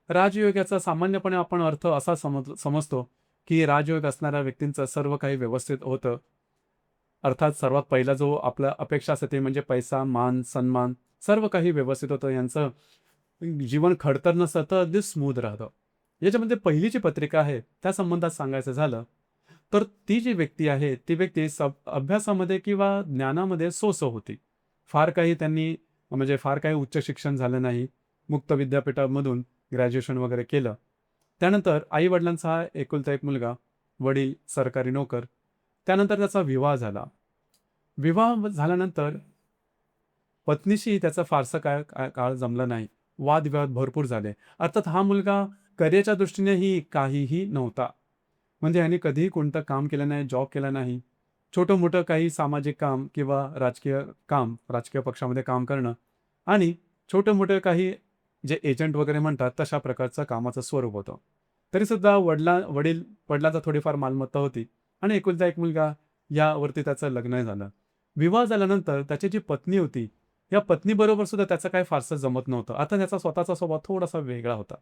राजयोग याचा सामान्यपणे आपण अर्थ असा समजतो, की राजयोग असणाऱ्या व्यक्तींचं सर्व काही व्यवस्थित होतं. अर्थात सर्वात पहिला जो आपल्या अपेक्षा असते ते म्हणजे पैसा, मान, सन्मान सर्व काही व्यवस्थित होतं. यांचं जीवन खडतर नसतं तर अगदी स्मूथ राहतं. याच्यामध्ये पहिली जी पत्रिका आहे त्या संबंधात सांगायचं झालं, तर ती जी व्यक्ती आहे ती व्यक्ती अभ्यासामध्ये किंवा ज्ञानामध्ये सो होती. फार काही त्यांनी म्हणजे फार काही उच्च शिक्षण झालं नाही. मुक्त विद्यापीठामधून ग्रॅज्युएशन वगैरे केलं. त्यानंतर आई-वडिलांचा हा एकुलता एक मुलगा, वडील सरकारी नोकर. त्यानंतर त्याचा विवाह झाला. विवाह झाल्यानंतर पत्नीशी त्याचा फारसा काळ जमला नाही. वादविवाद भरपूर झाले. अर्थात हा मुलगा करिअरच्या दृष्टीनेही काहीही नव्हता. म्हणजे ह्याने कधीही कोणतं काम केलं नाही, जॉब केला नाही. छोटं-मोठं काही सामाजिक काम किंवा राजकीय काम, राजकीय पक्षामध्ये काम करणं आणि छोटे-मोठे काही जे एजंट वगैरे म्हणतात, तशा प्रकारचं कामाचं स्वरूप होतं. तरीसुद्धा वडिलांचा थोडीफार मालमत्ता होती आणि एकुलता एक मुलगा यावरती त्याचं लग्न झालं. विवाह झाल्यानंतर त्याची जी पत्नी होती, या पत्नीबरोबर सुद्धा त्याचं काही फारसं जमत नव्हतं. आता त्याचा स्वतःचा स्वभाव थोडासा वेगळा होता.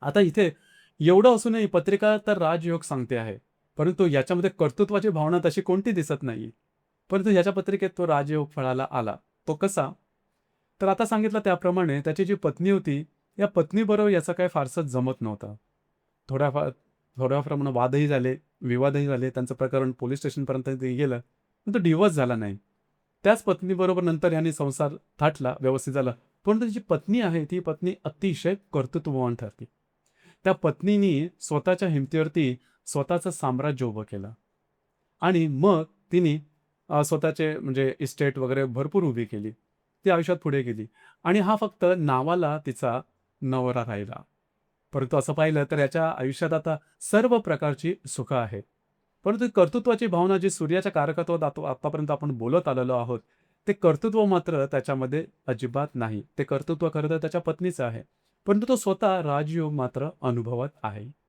आता इथे एवढं असूनही पत्रिका तर राजयोग सांगते आहे. परंतु याच्यामध्ये कर्तृत्वाची भावना तशी कोणती दिसत नाही. परंतु याच्या पत्रिकेत तो राजयोग फळाला आला. तो कसा? तर आता सांगितलं त्याप्रमाणे त्याची जी पत्नी होती, या पत्नीबरोबर याचं काही फारसं जमत नव्हतं. थोड्याफार थोड्या प्रमाणात वादही झाले, विवादही झाले. त्यांचं प्रकरण पोलिस स्टेशनपर्यंत ते गेलं. पण तो डिव्होर्स झाला नाही. त्याच पत्नीबरोबर नंतर याने संसार थाटला, व्यवस्थित झाला. परंतु जी पत्नी आहे, ती पत्नी अतिशय कर्तृत्ववान ठरली. त्या पत्नीनी स्वतःच्या हिमतीवरती स्वतःचं साम्राज्य उभं केलं आणि मग तिने स्वतःचे म्हणजे इस्टेट वगैरे भरपूर उभी केली. ती आयुष्यात पुढे गेली आणि हा फक्त नावाला तिचा नवरा राहिला. परंतु असं पाहिलं तर याच्या आयुष्यात आता सर्व प्रकारची सुखं आहेत. परंतु कर्तृत्वाची भावना जी सूर्याच्या कारकत्वात आतापर्यंत आपण बोलत आलेलो आहोत, ते कर्तृत्व मात्र त्याच्यामध्ये अजिबात नाही. ते कर्तृत्व खरं तर त्याच्या पत्नीचं आहे. परंतु तो स्वतः राजयोग मात्र अनुभवत आहे.